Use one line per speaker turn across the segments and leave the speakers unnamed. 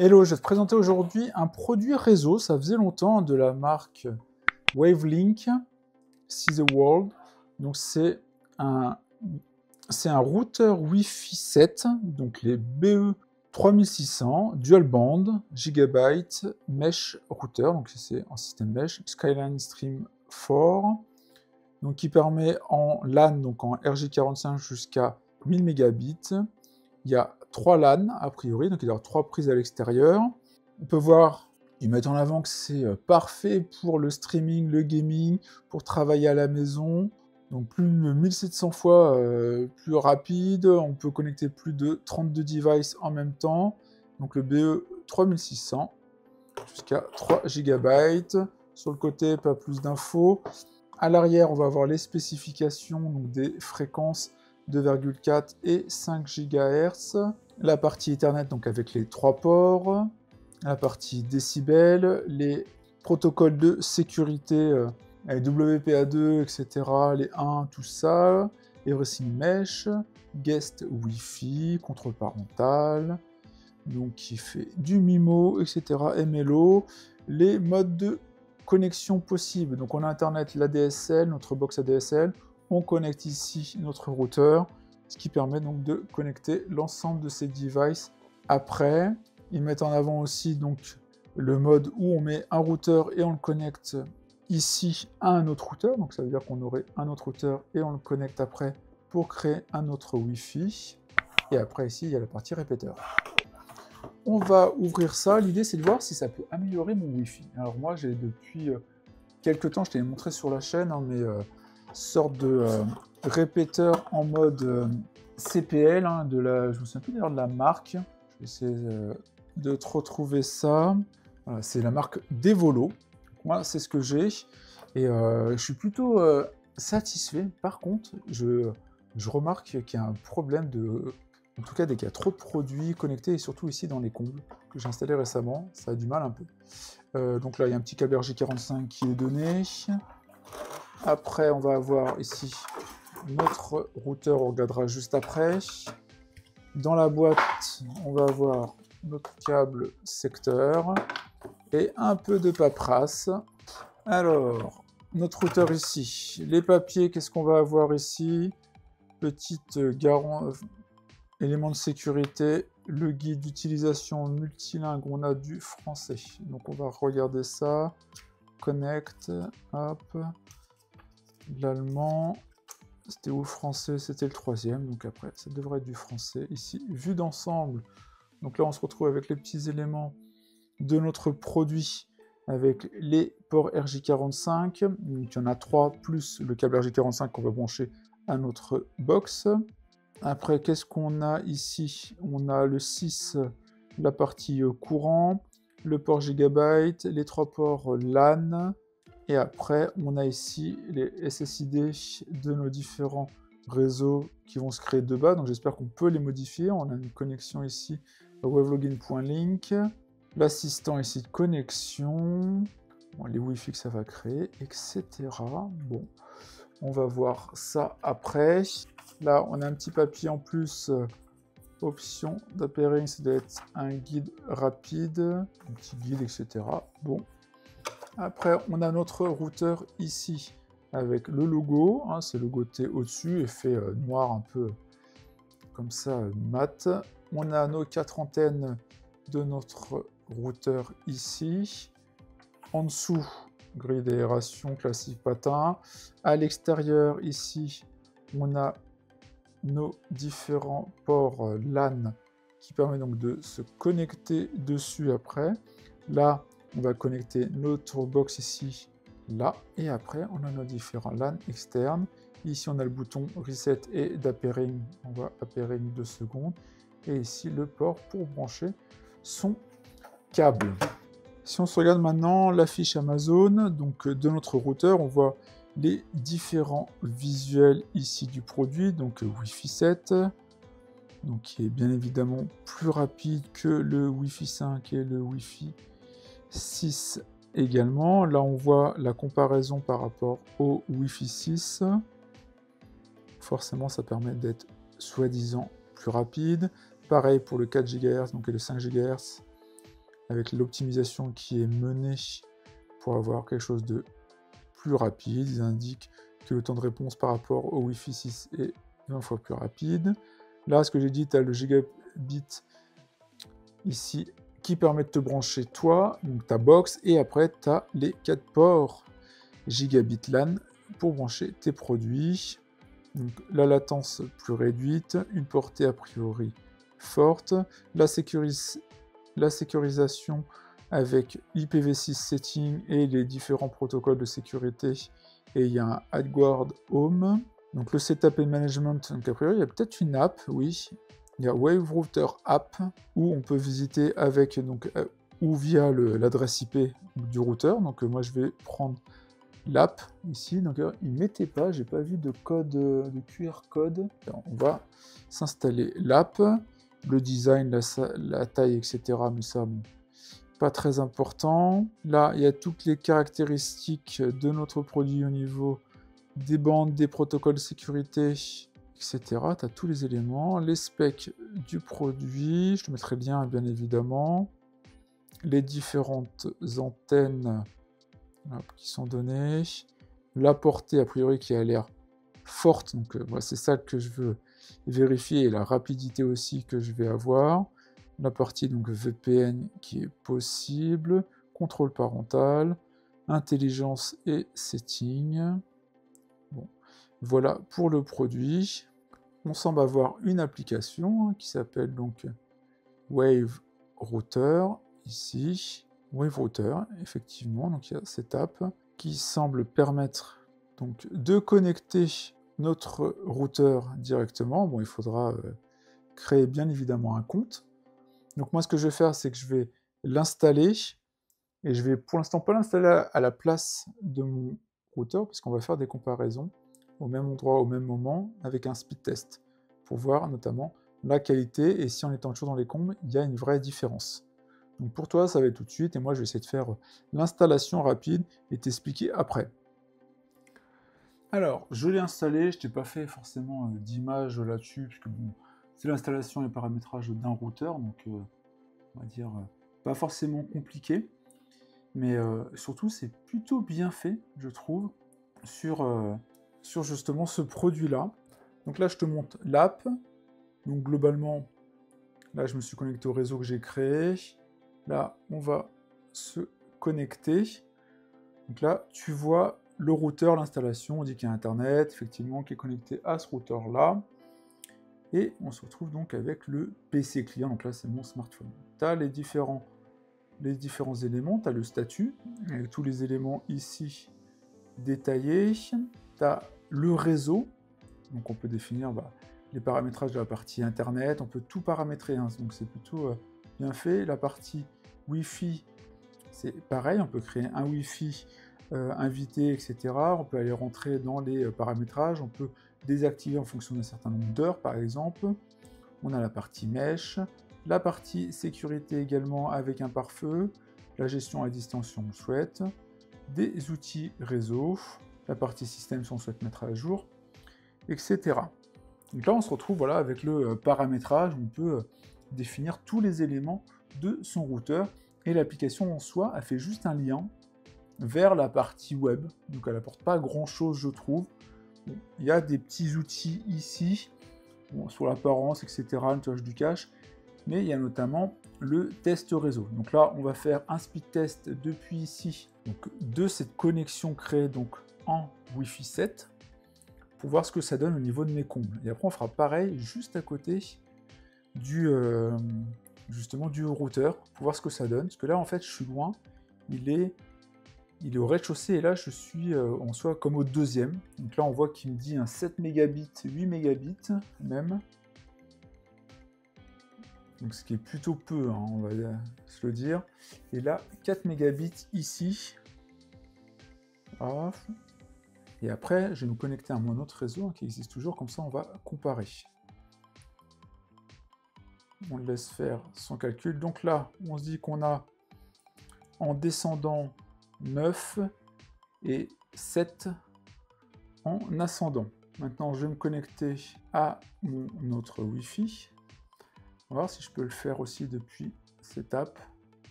Hello, je vais te présenter aujourd'hui un produit réseau, ça faisait longtemps, de la marque Wavelink, See the World. Donc c'est un routeur Wi-Fi 7, donc les BE 3600, dual band, gigabyte, mesh router, donc c'est un système mesh, Skyline Stream 4, donc qui permet en LAN, donc en RJ45 jusqu'à 1000 mégabits. Il y a 3 LAN a priori, donc il y a 3 prises à l'extérieur. On peut voir, ils mettent en avant que c'est parfait pour le streaming, le gaming, pour travailler à la maison. Donc plus de 1700 fois plus rapide, on peut connecter plus de 32 devices en même temps. Donc le BE 3600 jusqu'à 3 GB. Sur le côté, pas plus d'infos. À l'arrière, on va avoir les spécifications donc des fréquences 2,4 et 5 GHz. La partie Ethernet donc avec les 3 ports. La partie décibels, les protocoles de sécurité WPA2, etc. Les 1, tout ça. Everything Mesh, Guest Wi-Fi, contrôle parental. Donc qui fait du MIMO, etc. MLO. Les modes de connexion possibles. Donc on a Internet, l'ADSL, notre box ADSL. On connecte ici notre routeur, ce qui permet donc de connecter l'ensemble de ces devices après. Ils mettent en avant aussi donc le mode où on met un routeur et on le connecte ici à un autre routeur. Donc ça veut dire qu'on aurait un autre routeur et on le connecte après pour créer un autre Wi-Fi. Et après ici, il y a la partie répéteur. On va ouvrir ça. L'idée, c'est de voir si ça peut améliorer mon Wi-Fi. Alors moi, j'ai depuis quelques temps, je t'ai montré sur la chaîne, hein, mais sorte de répéteur en mode CPL, hein, je me souviens plus d'ailleurs de la marque. Je vais essayer de te retrouver ça. Voilà, c'est la marque Devolo. Moi, c'est ce que j'ai. Et je suis plutôt satisfait. Par contre, je remarque qu'il y a un problème de... En tout cas, dès qu'il y a trop de produits connectés, et surtout ici dans les combles, que j'ai installé récemment, ça a du mal un peu. Donc là, il y a un petit câble RJ45 qui est donné. Après, on va avoir ici notre routeur, on regardera juste après. Dans la boîte, on va avoir notre câble secteur et un peu de paperasse. Alors, notre routeur ici. Les papiers, qu'est-ce qu'on va avoir ici? Petite élément de sécurité, le guide d'utilisation multilingue, on a du français. Donc on va regarder ça. Connect, hop. L'allemand, c'était où français? C'était le 3e, donc après ça devrait être du français. Ici, vue d'ensemble. Donc là on se retrouve avec les petits éléments de notre produit avec les ports RJ45. Donc il y en a 3 plus le câble RJ45 qu'on va brancher à notre box. Après, qu'est-ce qu'on a ici? On a le 6, la partie courant, le port Gigabyte, les 3 ports LAN, et après, on a ici les SSID de nos différents réseaux qui vont se créer de bas, donc j'espère qu'on peut les modifier. On a une connexion ici, wavelogin.link, l'assistant ici de connexion, bon, les Wi-Fi que ça va créer, etc. Bon, on va voir ça après. Là, on a un petit papier en plus, option d'appareil, ça doit être un guide rapide, un petit guide, etc. Bon. Après, on a notre routeur ici, avec le logo, hein, c'est logoté au-dessus, effet noir un peu comme ça, mat. On a nos 4 antennes de notre routeur ici. En dessous, grille d'aération classique patin. À l'extérieur, ici, on a nos différents ports LAN qui permettent donc de se connecter dessus après. Là, on va connecter notre box ici, là, et après, on a nos différents LAN externes. Ici, on a le bouton Reset et d'Apering. On va Apering 2 secondes. Et ici, le port pour brancher son câble. Si on se regarde maintenant la fiche Amazon, donc de notre routeur, on voit les différents visuels ici du produit, donc Wi-Fi 7, donc qui est bien évidemment plus rapide que le Wi-Fi 5 et le Wi-Fi 6 également. Là on voit la comparaison par rapport au Wi-Fi 6. Forcément ça permet d'être soi-disant plus rapide. Pareil pour le 4 GHz donc et le 5 GHz. avec l'optimisation qui est menée pour avoir quelque chose de plus rapide. Ils indiquent que le temps de réponse par rapport au Wi-Fi 6 est 20 fois plus rapide. Là, ce que j'ai dit, tu as le gigabit ici qui permet de te brancher toi, donc ta box, et après tu as les 4 ports gigabit LAN pour brancher tes produits. Donc, la latence plus réduite, une portée a priori forte, la sécurisation avec IPv6 setting et les différents protocoles de sécurité, et il y a un AdGuard Home. Donc le setup et management, donc a priori il y a peut-être une app, oui. Il y a Wave Router App, où on peut visiter avec, donc, ou via l'adresse IP du routeur. Donc moi je vais prendre l'app ici, donc il ne mettait pas, j'ai pas vu de code, de QR code. Alors, on va s'installer l'app, le design, la taille, etc. Mais ça, bon, pas très important. Là, il y a toutes les caractéristiques de notre produit au niveau des bandes, des protocoles de sécurité, etc. Tu as tous les éléments, les specs du produit, je te mettrai le lien bien évidemment, les différentes antennes qui sont données, la portée a priori qui a l'air forte, donc voilà, c'est ça que je veux vérifier, et la rapidité aussi que je vais avoir, la partie donc VPN qui est possible, contrôle parental, intelligence et setting. Bon, voilà pour le produit. On semble avoir une application qui s'appelle donc Wave Router ici. Wave Router, effectivement, donc il y a cette app qui semble permettre donc de connecter notre routeur directement. Bon, il faudra créer bien évidemment un compte. Donc moi, ce que je vais faire, c'est que je vais l'installer, et je vais pour l'instant pas l'installer à la place de mon routeur, parce qu'on va faire des comparaisons au même endroit, au même moment, avec un speed test, pour voir notamment la qualité, et si en étant toujours dans les combes, il y a une vraie différence. Donc pour toi, ça va être tout de suite, et moi je vais essayer de faire l'installation rapide et t'expliquer après. Alors, je l'ai installé, je t'ai pas fait forcément d'image là-dessus, puisque bon, c'est l'installation et le paramétrage d'un routeur, donc on va dire pas forcément compliqué, mais surtout c'est plutôt bien fait, je trouve, sur justement ce produit-là. Donc là, je te montre l'app. Donc globalement, là, je me suis connecté au réseau que j'ai créé. Là, on va se connecter. Donc là, tu vois le routeur, l'installation. On dit qu'il y a Internet, effectivement, qui est connecté à ce routeur-là. Et on se retrouve donc avec le PC client. Donc là, c'est mon smartphone. Tu as les différents éléments. Tu as le statut, avec tous les éléments ici détaillés. Tu as le réseau. Donc on peut définir les paramétrages de la partie Internet, on peut tout paramétrer, hein, donc c'est plutôt bien fait. La partie Wi-Fi, c'est pareil, on peut créer un Wi-Fi invité, etc. On peut aller rentrer dans les paramétrages, on peut désactiver en fonction d'un certain nombre d'heures, par exemple. On a la partie Mesh, la partie sécurité également avec un pare-feu, la gestion à distance si on le souhaite, des outils réseau, la partie système si on souhaite mettre à jour, etc. Donc là, on se retrouve voilà, avec le paramétrage, on peut définir tous les éléments de son routeur, et l'application en soi a fait juste un lien vers la partie web, donc elle n'apporte pas grand-chose, je trouve. Bon, il y a des petits outils ici, bon, sur l'apparence, etc., le nettoyage du cache, mais il y a notamment le test réseau. Donc là, on va faire un speed test depuis ici, donc de cette connexion créée donc en Wi-Fi 7, pour voir ce que ça donne au niveau de mes combles. Et après, on fera pareil juste à côté justement du routeur, pour voir ce que ça donne. Parce que là, en fait, je suis loin. Il est au rez-de-chaussée, et là, je suis en soi comme au deuxième. Donc là, on voit qu'il me dit un 7 mégabits, 8 mégabits même. Donc ce qui est plutôt peu, hein, on va se le dire. Et là, 4 mégabits ici. Off. Et après, je vais nous connecter à mon autre réseau qui existe toujours, comme ça on va comparer. On le laisse faire son calcul. Donc là, on se dit qu'on a en descendant 9 et 7 en ascendant. Maintenant, je vais me connecter à mon autre Wi-Fi. On va voir si je peux le faire aussi depuis cette app.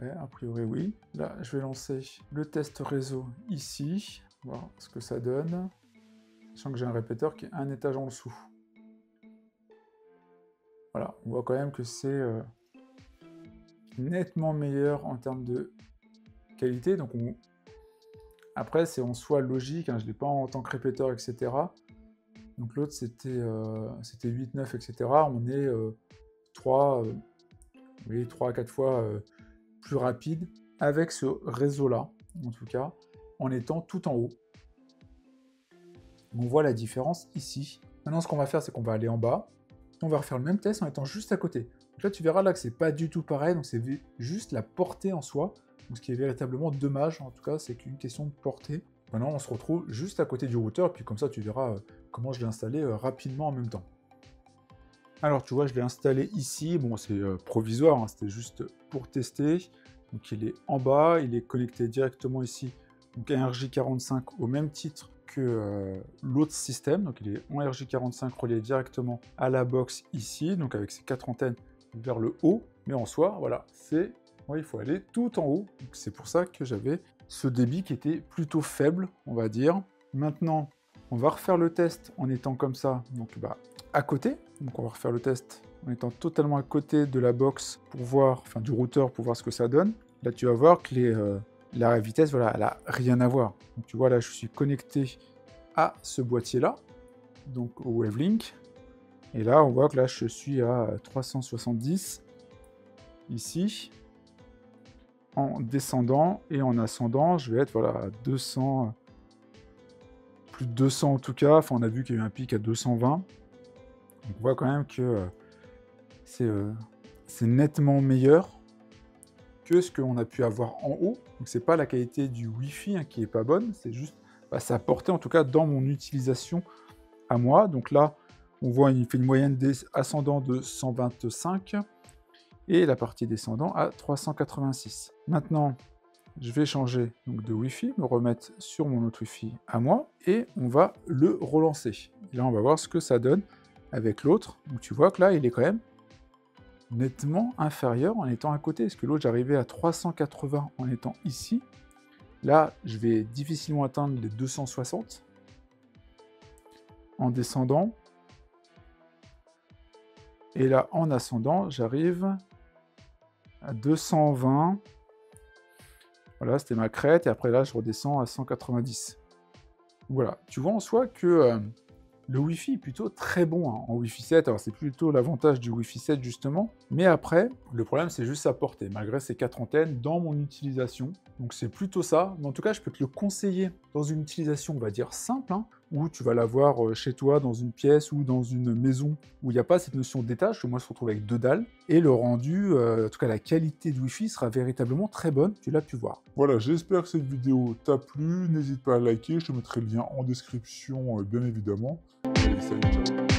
Ouais, a priori, oui. Là, je vais lancer le test réseau ici, voir ce que ça donne. Sachant que j'ai un répéteur qui est un étage en dessous. Voilà, on voit quand même que c'est nettement meilleur en termes de qualité. Donc après, c'est en soi logique, hein, je ne l'ai pas en tant que répéteur, etc. Donc l'autre, c'était 8, 9, etc. On est 3 à 4 fois plus rapide avec ce réseau-là, en tout cas, en étant tout en haut. On voit la différence ici. Maintenant, ce qu'on va faire, c'est qu'on va aller en bas. On va refaire le même test en étant juste à côté. Donc là, tu verras là que c'est pas du tout pareil. Donc c'est juste la portée en soi. Donc ce qui est véritablement dommage, en tout cas, c'est qu'une question de portée. Maintenant, on se retrouve juste à côté du routeur. Et puis comme ça, tu verras comment je l'ai installé rapidement en même temps. Alors, tu vois, je l'ai installé ici. Bon, c'est provisoire. Hein, c'était juste pour tester. Donc il est en bas. Il est connecté directement ici. Donc un RJ45 au même titre que l'autre système, donc il est en RJ45 relié directement à la box ici, donc avec ses 4 antennes vers le haut, mais en soi, voilà, il faut aller tout en haut, c'est pour ça que j'avais ce débit qui était plutôt faible, on va dire. Maintenant, on va refaire le test en étant comme ça, donc à côté, donc on va refaire le test en étant totalement à côté de la box pour voir, enfin du routeur pour voir ce que ça donne. Là, tu vas voir que la vitesse, voilà, elle n'a rien à voir. Donc, tu vois, là, je suis connecté à ce boîtier-là, donc au Wavelink. Et là, on voit que là, je suis à 370, ici. En descendant et en ascendant, je vais être voilà, à 200, plus de 200 en tout cas. Enfin, on a vu qu'il y a eu un pic à 220. Donc, on voit quand même que c'est nettement meilleur que ce qu'on a pu avoir en haut. Donc c'est pas la qualité du Wi-Fi hein, qui est pas bonne, c'est juste sa portée en tout cas dans mon utilisation à moi. Donc là, on voit il fait une moyenne ascendant de 125 et la partie descendant à 386. Maintenant, je vais changer donc, de Wi-Fi, me remettre sur mon autre Wi-Fi à moi et on va le relancer. Et là, on va voir ce que ça donne avec l'autre. Donc tu vois que là, il est quand même nettement inférieur en étant à côté, parce que l'autre j'arrivais à 380 en étant ici. Là, je vais difficilement atteindre les 260 en descendant. Et là, en ascendant, j'arrive à 220. Voilà, c'était ma crête. Et après là, je redescends à 190. Voilà, tu vois en soi que le Wi-Fi est plutôt très bon hein, en Wi-Fi 7. Alors, c'est plutôt l'avantage du Wi-Fi 7, justement. Mais après, le problème, c'est juste sa portée, malgré ces 4 antennes dans mon utilisation. Donc, c'est plutôt ça. Mais en tout cas, je peux te le conseiller dans une utilisation, on va dire, simple, hein, où tu vas l'avoir chez toi, dans une pièce ou dans une maison où il n'y a pas cette notion d'étage, que moi, je se retrouve avec 2 dalles. Et le rendu, en tout cas, la qualité du Wi-Fi sera véritablement très bonne. Tu l'as pu voir.
Voilà, j'espère que cette vidéo t'a plu. N'hésite pas à liker, je te mettrai le lien en description, bien évidemment. Allez, salut, ciao.